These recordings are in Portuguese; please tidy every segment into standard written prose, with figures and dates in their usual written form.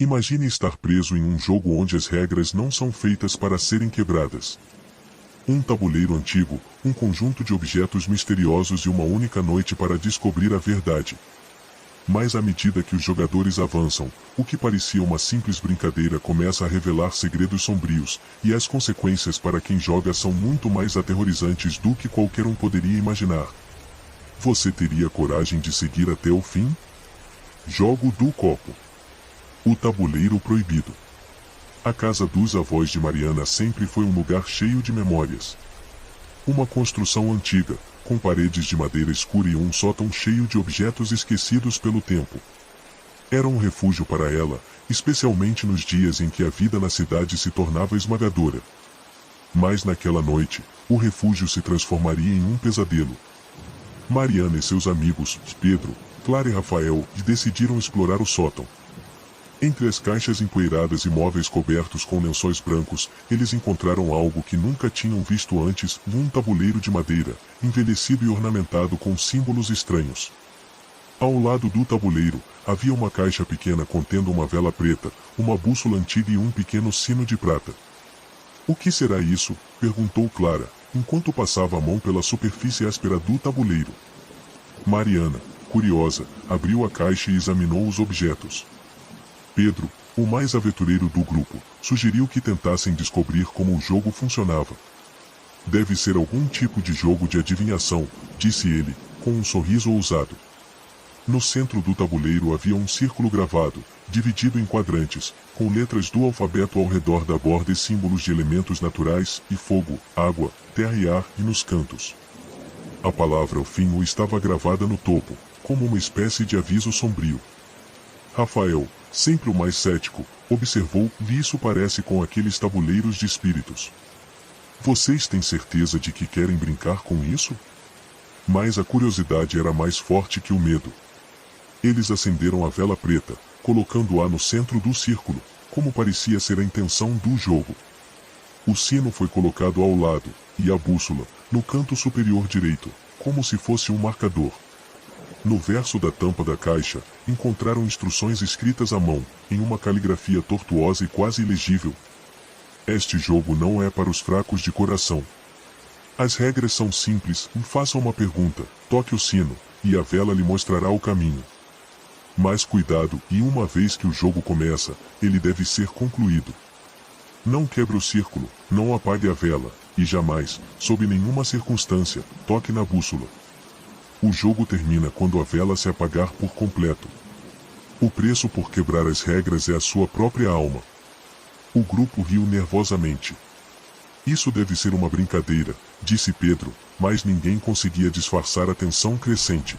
Imagine estar preso em um jogo onde as regras não são feitas para serem quebradas. Um tabuleiro antigo, um conjunto de objetos misteriosos e uma única noite para descobrir a verdade. Mas à medida que os jogadores avançam, o que parecia uma simples brincadeira começa a revelar segredos sombrios, e as consequências para quem joga são muito mais aterrorizantes do que qualquer um poderia imaginar. Você teria coragem de seguir até o fim? Jogo do Copo. O tabuleiro proibido. A casa dos avós de Mariana sempre foi um lugar cheio de memórias. Uma construção antiga, com paredes de madeira escura e um sótão cheio de objetos esquecidos pelo tempo. Era um refúgio para ela, especialmente nos dias em que a vida na cidade se tornava esmagadora. Mas naquela noite, o refúgio se transformaria em um pesadelo. Mariana e seus amigos, Pedro, Clara e Rafael, decidiram explorar o sótão. Entre as caixas empoeiradas e móveis cobertos com lençóis brancos, eles encontraram algo que nunca tinham visto antes, um tabuleiro de madeira, envelhecido e ornamentado com símbolos estranhos. Ao lado do tabuleiro, havia uma caixa pequena contendo uma vela preta, uma bússola antiga e um pequeno sino de prata. "O que será isso?" perguntou Clara, enquanto passava a mão pela superfície áspera do tabuleiro. Mariana, curiosa, abriu a caixa e examinou os objetos. Pedro, o mais aventureiro do grupo, sugeriu que tentassem descobrir como o jogo funcionava. "Deve ser algum tipo de jogo de adivinhação", disse ele, com um sorriso ousado. No centro do tabuleiro havia um círculo gravado, dividido em quadrantes, com letras do alfabeto ao redor da borda e símbolos de elementos naturais, e fogo, água, terra e ar, e nos cantos. A palavra "Elfinho" estava gravada no topo, como uma espécie de aviso sombrio. Rafael, sempre o mais cético, observou: "Isso parece com aqueles tabuleiros de espíritos." "Vocês têm certeza de que querem brincar com isso?" Mas a curiosidade era mais forte que o medo. Eles acenderam a vela preta, colocando-a no centro do círculo, como parecia ser a intenção do jogo. O sino foi colocado ao lado, e a bússola, no canto superior direito, como se fosse um marcador. No verso da tampa da caixa, encontraram instruções escritas à mão, em uma caligrafia tortuosa e quase ilegível. "Este jogo não é para os fracos de coração. As regras são simples, faça uma pergunta, toque o sino, e a vela lhe mostrará o caminho. Mas cuidado, e uma vez que o jogo começa, ele deve ser concluído. Não quebre o círculo, não apague a vela, e jamais, sob nenhuma circunstância, toque na bússola. O jogo termina quando a vela se apagar por completo. O preço por quebrar as regras é a sua própria alma." O grupo riu nervosamente. "Isso deve ser uma brincadeira", disse Pedro, mas ninguém conseguia disfarçar a tensão crescente.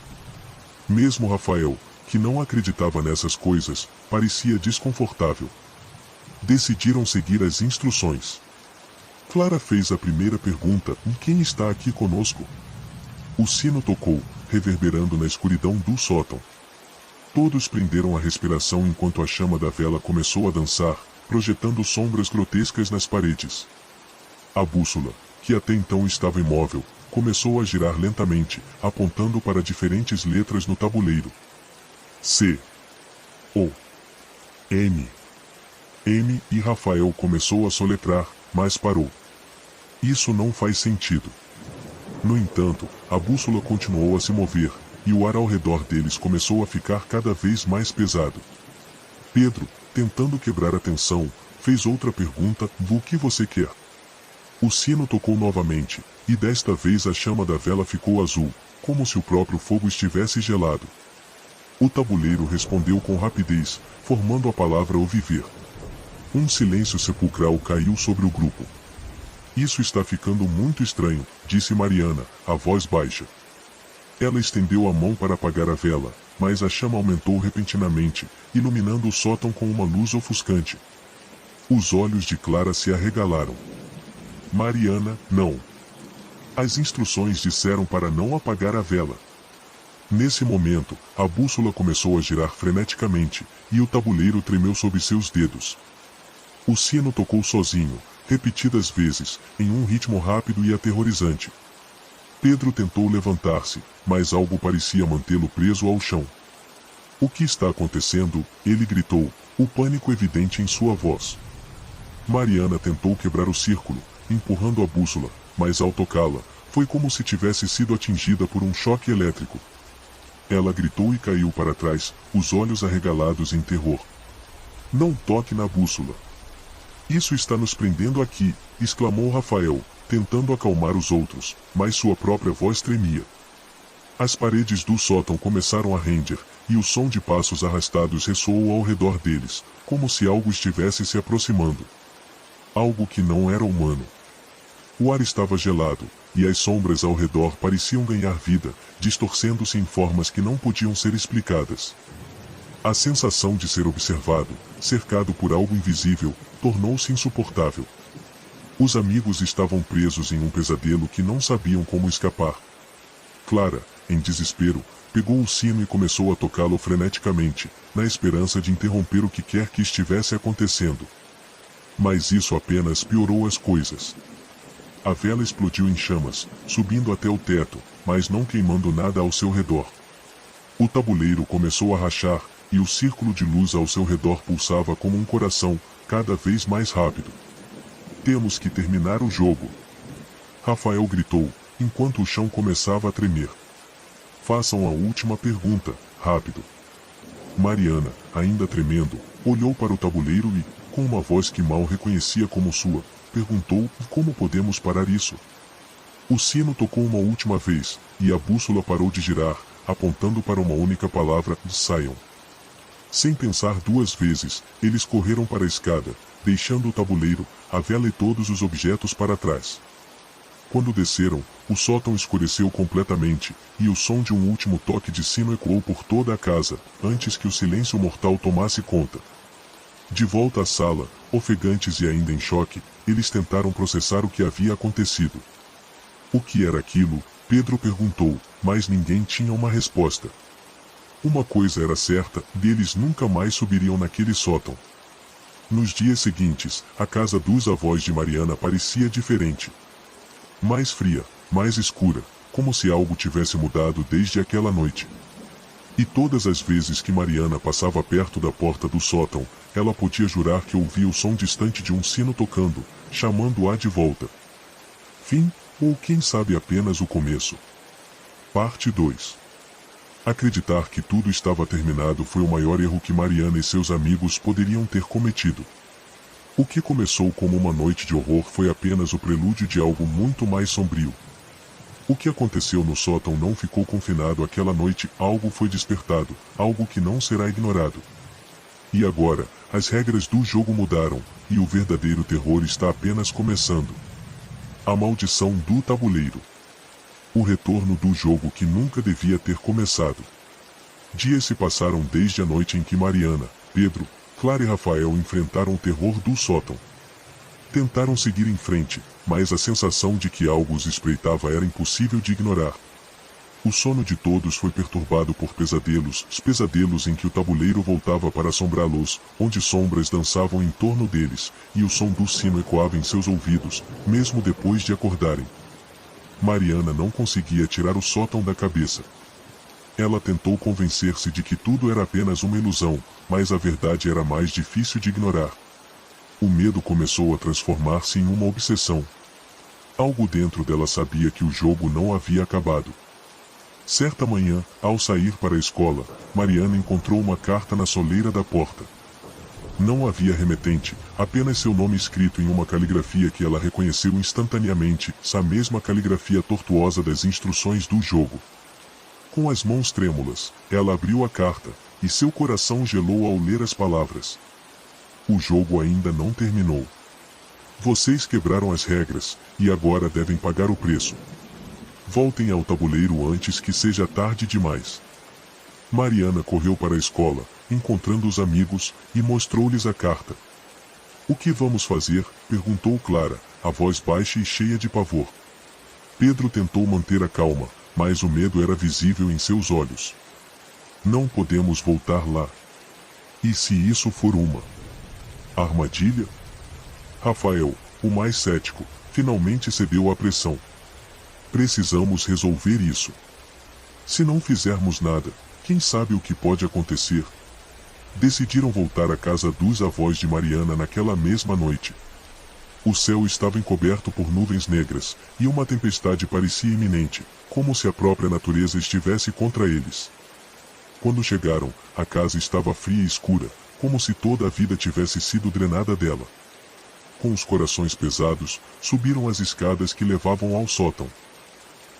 Mesmo Rafael, que não acreditava nessas coisas, parecia desconfortável. Decidiram seguir as instruções. Clara fez a primeira pergunta: "Quem está aqui conosco?" O sino tocou, reverberando na escuridão do sótão. Todos prenderam a respiração enquanto a chama da vela começou a dançar, projetando sombras grotescas nas paredes. A bússola, que até então estava imóvel, começou a girar lentamente, apontando para diferentes letras no tabuleiro. C. O. M. M, e Rafael começou a soletrar, mas parou. "Isso não faz sentido." No entanto, a bússola continuou a se mover, e o ar ao redor deles começou a ficar cada vez mais pesado. Pedro, tentando quebrar a tensão, fez outra pergunta: "O que você quer?" O sino tocou novamente, e desta vez a chama da vela ficou azul, como se o próprio fogo estivesse gelado. O tabuleiro respondeu com rapidez, formando a palavra "o viver." Um silêncio sepulcral caiu sobre o grupo. "Isso está ficando muito estranho", disse Mariana, a voz baixa. Ela estendeu a mão para apagar a vela, mas a chama aumentou repentinamente, iluminando o sótão com uma luz ofuscante. Os olhos de Clara se arregalaram. "Mariana, não. As instruções disseram para não apagar a vela." Nesse momento, a bússola começou a girar freneticamente, e o tabuleiro tremeu sob seus dedos. O sino tocou sozinho, repetidas vezes, em um ritmo rápido e aterrorizante. Pedro tentou levantar-se, mas algo parecia mantê-lo preso ao chão. O que está acontecendo? Ele gritou, o pânico evidente em sua voz. Mariana tentou quebrar o círculo, empurrando a bússola, mas ao tocá-la, foi como se tivesse sido atingida por um choque elétrico. Ela gritou e caiu para trás, os olhos arregalados em terror. Não toque na bússola. Isso está nos prendendo aqui, exclamou Rafael, tentando acalmar os outros, mas sua própria voz tremia. As paredes do sótão começaram a render, e o som de passos arrastados ressoou ao redor deles, como se algo estivesse se aproximando. Algo que não era humano. O ar estava gelado, e as sombras ao redor pareciam ganhar vida, distorcendo-se em formas que não podiam ser explicadas. A sensação de ser observado, cercado por algo invisível, tornou-se insuportável. Os amigos estavam presos em um pesadelo que não sabiam como escapar. Clara, em desespero, pegou o sino e começou a tocá-lo freneticamente, na esperança de interromper o que quer que estivesse acontecendo. Mas isso apenas piorou as coisas. A vela explodiu em chamas, subindo até o teto, mas não queimando nada ao seu redor. O tabuleiro começou a rachar, e o círculo de luz ao seu redor pulsava como um coração, cada vez mais rápido. Temos que terminar o jogo. Rafael gritou, enquanto o chão começava a tremer. Façam a última pergunta, rápido. Mariana, ainda tremendo, olhou para o tabuleiro e, com uma voz que mal reconhecia como sua, perguntou, como podemos parar isso? O sino tocou uma última vez, e a bússola parou de girar, apontando para uma única palavra, saiam. Sem pensar duas vezes, eles correram para a escada, deixando o tabuleiro, a vela e todos os objetos para trás. Quando desceram, o sótão escureceu completamente, e o som de um último toque de sino ecoou por toda a casa, antes que o silêncio mortal tomasse conta. De volta à sala, ofegantes e ainda em choque, eles tentaram processar o que havia acontecido. O que era aquilo? Pedro perguntou, mas ninguém tinha uma resposta. Uma coisa era certa, deles nunca mais subiriam naquele sótão. Nos dias seguintes, a casa dos avós de Mariana parecia diferente. Mais fria, mais escura, como se algo tivesse mudado desde aquela noite. E todas as vezes que Mariana passava perto da porta do sótão, ela podia jurar que ouvia o som distante de um sino tocando, chamando-a de volta. Fim, ou quem sabe apenas o começo. Parte 2. Acreditar que tudo estava terminado foi o maior erro que Mariana e seus amigos poderiam ter cometido. O que começou como uma noite de horror foi apenas o prelúdio de algo muito mais sombrio. O que aconteceu no sótão não ficou confinado àquela noite, algo foi despertado, algo que não será ignorado. E agora, as regras do jogo mudaram, e o verdadeiro terror está apenas começando. A maldição do tabuleiro. O retorno do jogo que nunca devia ter começado. Dias se passaram desde a noite em que Mariana, Pedro, Clara e Rafael enfrentaram o terror do sótão. Tentaram seguir em frente, mas a sensação de que algo os espreitava era impossível de ignorar. O sono de todos foi perturbado por pesadelos, os pesadelos em que o tabuleiro voltava para assombrá-los, onde sombras dançavam em torno deles, e o som do sino ecoava em seus ouvidos, mesmo depois de acordarem. Mariana não conseguia tirar o sótão da cabeça. Ela tentou convencer-se de que tudo era apenas uma ilusão, mas a verdade era mais difícil de ignorar. O medo começou a transformar-se em uma obsessão. Algo dentro dela sabia que o jogo não havia acabado. Certa manhã, ao sair para a escola, Mariana encontrou uma carta na soleira da porta. Não havia remetente, apenas seu nome escrito em uma caligrafia que ela reconheceu instantaneamente, a mesma caligrafia tortuosa das instruções do jogo. Com as mãos trêmulas, ela abriu a carta, e seu coração gelou ao ler as palavras. O jogo ainda não terminou. Vocês quebraram as regras, e agora devem pagar o preço. Voltem ao tabuleiro antes que seja tarde demais. Mariana correu para a escola, encontrando os amigos, e mostrou-lhes a carta. O que vamos fazer? Perguntou Clara, a voz baixa e cheia de pavor. Pedro tentou manter a calma, mas o medo era visível em seus olhos. Não podemos voltar lá. E se isso for uma armadilha? Rafael, o mais cético, finalmente cedeu à pressão. Precisamos resolver isso. Se não fizermos nada, Quem sabe o que pode acontecer? Decidiram voltar à casa dos avós de Mariana naquela mesma noite. O céu estava encoberto por nuvens negras, e uma tempestade parecia iminente, como se a própria natureza estivesse contra eles. Quando chegaram, a casa estava fria e escura, como se toda a vida tivesse sido drenada dela. Com os corações pesados, subiram as escadas que levavam ao sótão.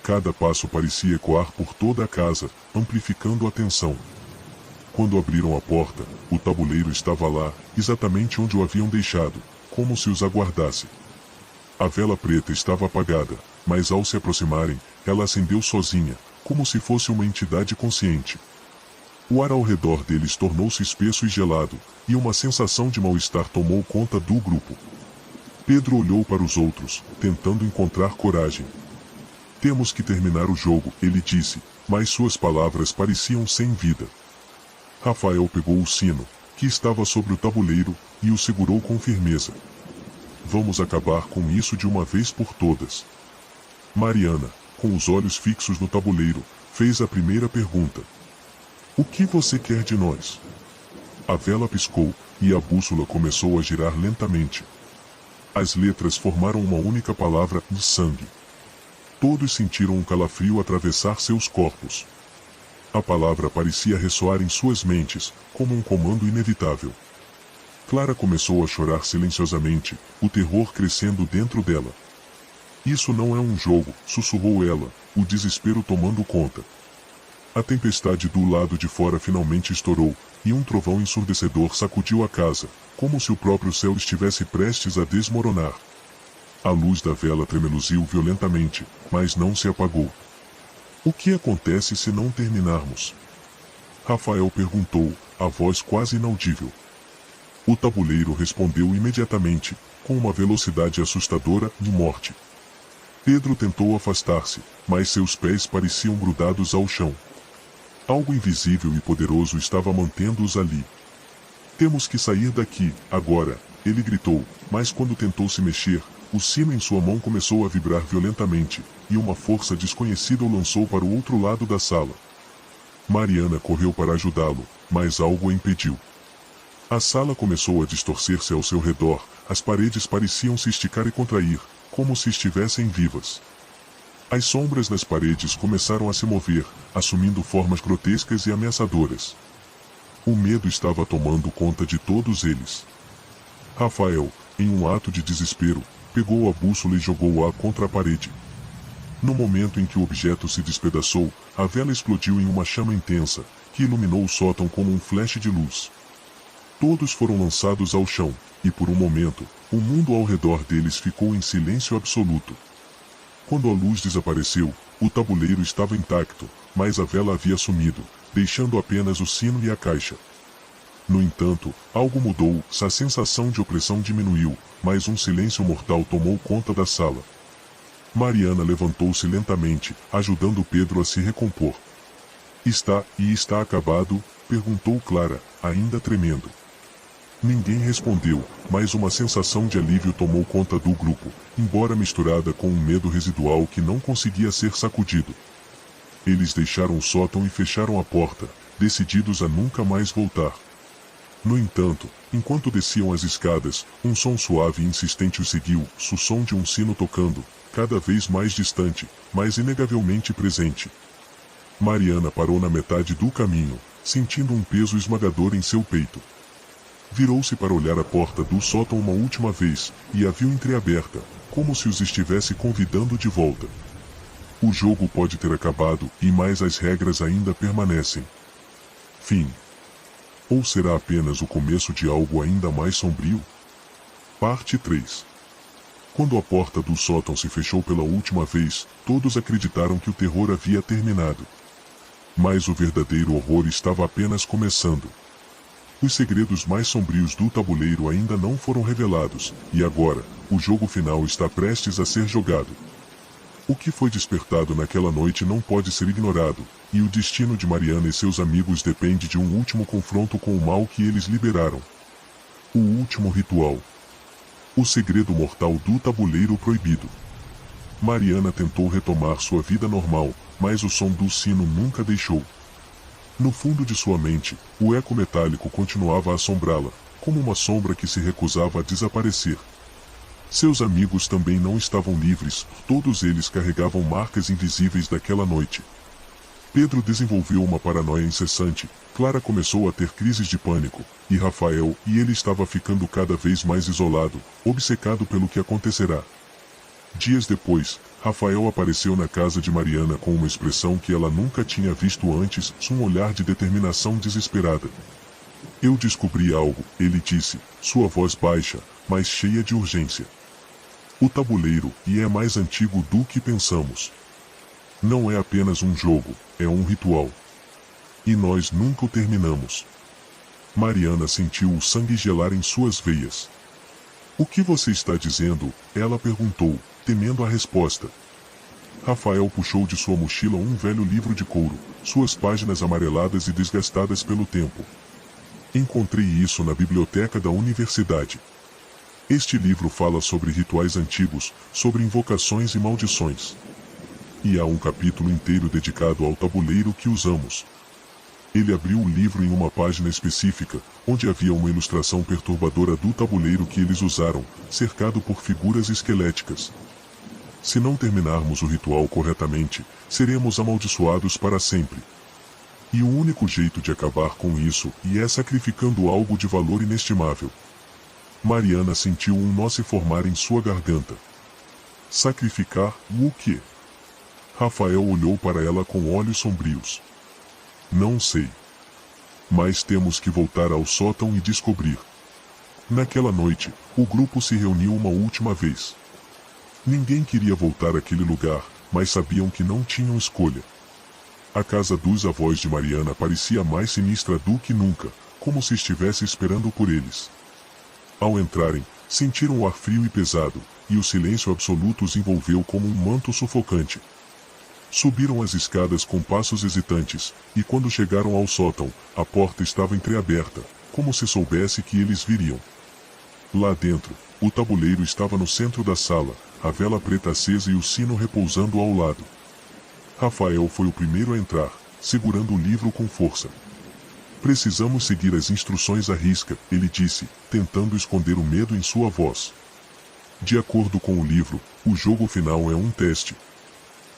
Cada passo parecia ecoar por toda a casa, amplificando a tensão. Quando abriram a porta, o tabuleiro estava lá, exatamente onde o haviam deixado, como se os aguardasse. A vela preta estava apagada, mas ao se aproximarem, ela acendeu sozinha, como se fosse uma entidade consciente. O ar ao redor deles tornou-se espesso e gelado, e uma sensação de mal-estar tomou conta do grupo. Pedro olhou para os outros, tentando encontrar coragem. Temos que terminar o jogo, ele disse, mas suas palavras pareciam sem vida. Rafael pegou o sino, que estava sobre o tabuleiro, e o segurou com firmeza. Vamos acabar com isso de uma vez por todas. Mariana, com os olhos fixos no tabuleiro, fez a primeira pergunta. O que você quer de nós? A vela piscou, e a bússola começou a girar lentamente. As letras formaram uma única palavra, sangue. Todos sentiram um calafrio atravessar seus corpos. A palavra parecia ressoar em suas mentes, como um comando inevitável. Clara começou a chorar silenciosamente, o terror crescendo dentro dela. Isso não é um jogo, sussurrou ela, o desespero tomando conta. A tempestade do lado de fora finalmente estourou, e um trovão ensurdecedor sacudiu a casa, como se o próprio céu estivesse prestes a desmoronar. A luz da vela tremeluziu violentamente, mas não se apagou. O que acontece se não terminarmos? Rafael perguntou, a voz quase inaudível. O tabuleiro respondeu imediatamente, com uma velocidade assustadora, de morte. Pedro tentou afastar-se, mas seus pés pareciam grudados ao chão. Algo invisível e poderoso estava mantendo-os ali. Temos que sair daqui, agora, ele gritou, mas quando tentou se mexer, o sino em sua mão começou a vibrar violentamente, e uma força desconhecida o lançou para o outro lado da sala. Mariana correu para ajudá-lo, mas algo a impediu. A sala começou a distorcer-se ao seu redor, as paredes pareciam se esticar e contrair, como se estivessem vivas. As sombras das paredes começaram a se mover, assumindo formas grotescas e ameaçadoras. O medo estava tomando conta de todos eles. Rafael, em um ato de desespero, pegou a bússola e jogou-a contra a parede. No momento em que o objeto se despedaçou, a vela explodiu em uma chama intensa, que iluminou o sótão como um flash de luz. Todos foram lançados ao chão, e por um momento, o mundo ao redor deles ficou em silêncio absoluto. Quando a luz desapareceu, o tabuleiro estava intacto, mas a vela havia sumido, deixando apenas o sino e a caixa. No entanto, algo mudou, a sensação de opressão diminuiu, mas um silêncio mortal tomou conta da sala. Mariana levantou-se lentamente, ajudando Pedro a se recompor. Está acabado? Perguntou Clara, ainda tremendo. Ninguém respondeu, mas uma sensação de alívio tomou conta do grupo, embora misturada com um medo residual que não conseguia ser sacudido. Eles deixaram o sótão e fecharam a porta, decididos a nunca mais voltar. No entanto, enquanto desciam as escadas, um som suave e insistente os seguiu, o som de um sino tocando, cada vez mais distante, mas inegavelmente presente. Mariana parou na metade do caminho, sentindo um peso esmagador em seu peito. Virou-se para olhar a porta do sótão uma última vez, e a viu entreaberta, como se os estivesse convidando de volta. O jogo pode ter acabado, mas as regras ainda permanecem. Fim. Ou será apenas o começo de algo ainda mais sombrio? Parte 3. Quando a porta do sótão se fechou pela última vez, todos acreditaram que o terror havia terminado. Mas o verdadeiro horror estava apenas começando. Os segredos mais sombrios do tabuleiro ainda não foram revelados, e agora, o jogo final está prestes a ser jogado. O que foi despertado naquela noite não pode ser ignorado, e o destino de Mariana e seus amigos depende de um último confronto com o mal que eles liberaram. O último ritual. O segredo mortal do tabuleiro proibido. Mariana tentou retomar sua vida normal, mas o som do sino nunca deixou. No fundo de sua mente, o eco metálico continuava a assombrá-la, como uma sombra que se recusava a desaparecer. Seus amigos também não estavam livres, todos eles carregavam marcas invisíveis daquela noite. Pedro desenvolveu uma paranoia incessante, Clara começou a ter crises de pânico, e Rafael, ele estava ficando cada vez mais isolado, obcecado pelo que acontecerá. Dias depois, Rafael apareceu na casa de Mariana com uma expressão que ela nunca tinha visto antes, um olhar de determinação desesperada. Eu descobri algo, ele disse, sua voz baixa, mas cheia de urgência. O tabuleiro, e é mais antigo do que pensamos. Não é apenas um jogo, é um ritual. E nós nunca o terminamos. Mariana sentiu o sangue gelar em suas veias. O que você está dizendo? Ela perguntou, temendo a resposta. Rafael puxou de sua mochila um velho livro de couro, suas páginas amareladas e desgastadas pelo tempo. Encontrei isso na biblioteca da universidade. Este livro fala sobre rituais antigos, sobre invocações e maldições. E há um capítulo inteiro dedicado ao tabuleiro que usamos. Ele abriu o livro em uma página específica, onde havia uma ilustração perturbadora do tabuleiro que eles usaram, cercado por figuras esqueléticas. Se não terminarmos o ritual corretamente, seremos amaldiçoados para sempre. E o único jeito de acabar com isso é sacrificando algo de valor inestimável. Mariana sentiu um nó se formar em sua garganta. Sacrificar o quê? Rafael olhou para ela com olhos sombrios. Não sei. Mas temos que voltar ao sótão e descobrir. Naquela noite, o grupo se reuniu uma última vez. Ninguém queria voltar àquele lugar, mas sabiam que não tinham escolha. A casa dos avós de Mariana parecia mais sinistra do que nunca, como se estivesse esperando por eles. Ao entrarem, sentiram o ar frio e pesado, e o silêncio absoluto os envolveu como um manto sufocante. Subiram as escadas com passos hesitantes, e quando chegaram ao sótão, a porta estava entreaberta, como se soubesse que eles viriam. Lá dentro, o tabuleiro estava no centro da sala, a vela preta acesa e o sino repousando ao lado. Rafael foi o primeiro a entrar, segurando o livro com força. Precisamos seguir as instruções à risca, ele disse, tentando esconder o medo em sua voz. De acordo com o livro, o jogo final é um teste.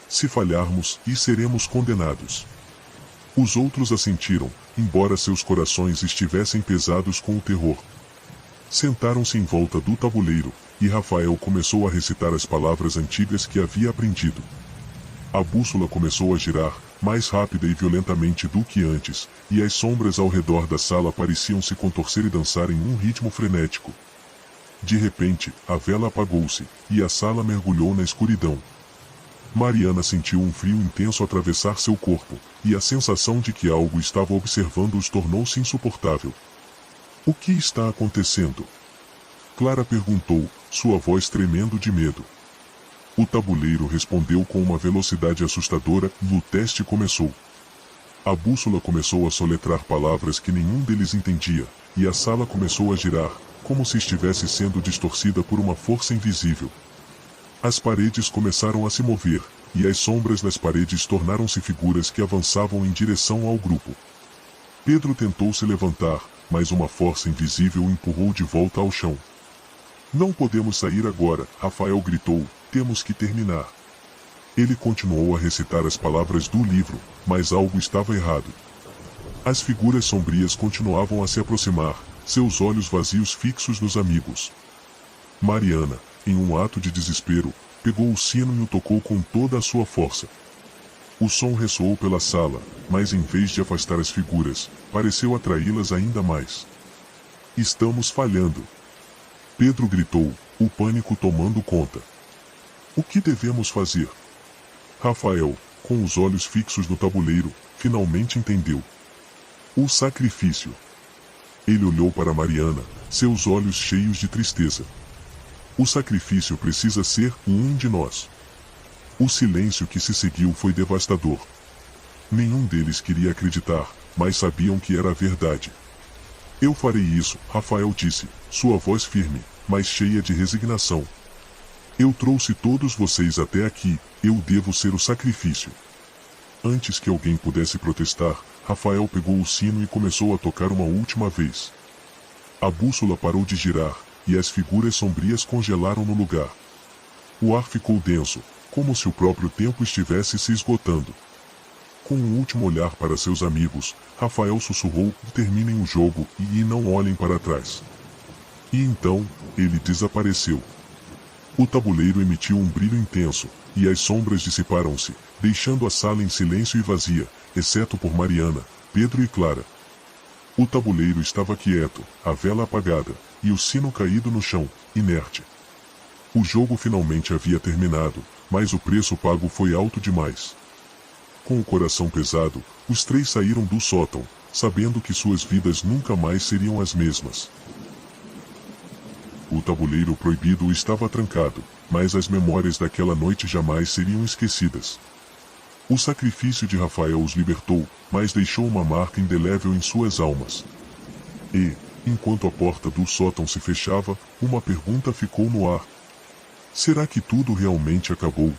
Se falharmos, seremos condenados. Os outros assentiram, embora seus corações estivessem pesados com o terror. Sentaram-se em volta do tabuleiro, e Rafael começou a recitar as palavras antigas que havia aprendido. A bússola começou a girar, mais rápida e violentamente do que antes, e as sombras ao redor da sala pareciam se contorcer e dançar em um ritmo frenético. De repente, a vela apagou-se, e a sala mergulhou na escuridão. Mariana sentiu um frio intenso atravessar seu corpo, e a sensação de que algo estava observando-os tornou-se insuportável. O que está acontecendo? Clara perguntou, sua voz tremendo de medo. O tabuleiro respondeu com uma velocidade assustadora, e o teste começou. A bússola começou a soletrar palavras que nenhum deles entendia, e a sala começou a girar, como se estivesse sendo distorcida por uma força invisível. As paredes começaram a se mover, e as sombras das paredes tornaram-se figuras que avançavam em direção ao grupo. Pedro tentou se levantar, mas uma força invisível o empurrou de volta ao chão. Não podemos sair agora, Rafael gritou, temos que terminar. Ele continuou a recitar as palavras do livro, mas algo estava errado. As figuras sombrias continuavam a se aproximar, seus olhos vazios fixos nos amigos. Mariana, em um ato de desespero, pegou o sino e o tocou com toda a sua força. O som ressoou pela sala, mas em vez de afastar as figuras, pareceu atraí-las ainda mais. Estamos falhando. Pedro gritou, o pânico tomando conta. O que devemos fazer? Rafael, com os olhos fixos no tabuleiro, finalmente entendeu. O sacrifício. Ele olhou para Mariana, seus olhos cheios de tristeza. O sacrifício precisa ser um de nós. O silêncio que se seguiu foi devastador. Nenhum deles queria acreditar, mas sabiam que era a verdade. Eu farei isso, Rafael disse, sua voz firme, mas cheia de resignação. Eu trouxe todos vocês até aqui, eu devo ser o sacrifício. Antes que alguém pudesse protestar, Rafael pegou o sino e começou a tocar uma última vez. A bússola parou de girar, e as figuras sombrias congelaram no lugar. O ar ficou denso, como se o próprio tempo estivesse se esgotando. Com um último olhar para seus amigos, Rafael sussurrou: terminem o jogo e não olhem para trás. E então, ele desapareceu. O tabuleiro emitiu um brilho intenso, e as sombras dissiparam-se, deixando a sala em silêncio e vazia, exceto por Mariana, Pedro e Clara. O tabuleiro estava quieto, a vela apagada, e o sino caído no chão, inerte. O jogo finalmente havia terminado, mas o preço pago foi alto demais. Com o coração pesado, os três saíram do sótão, sabendo que suas vidas nunca mais seriam as mesmas. O tabuleiro proibido estava trancado, mas as memórias daquela noite jamais seriam esquecidas. O sacrifício de Rafael os libertou, mas deixou uma marca indelével em suas almas. E, enquanto a porta do sótão se fechava, uma pergunta ficou no ar. Será que tudo realmente acabou?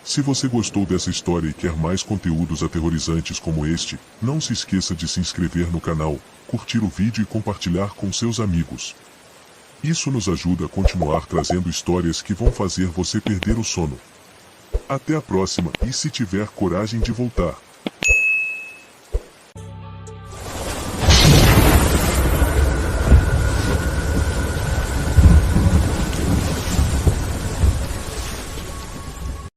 Se você gostou dessa história e quer mais conteúdos aterrorizantes como este, não se esqueça de se inscrever no canal, curtir o vídeo e compartilhar com seus amigos. Isso nos ajuda a continuar trazendo histórias que vão fazer você perder o sono. Até a próxima e se tiver coragem de voltar.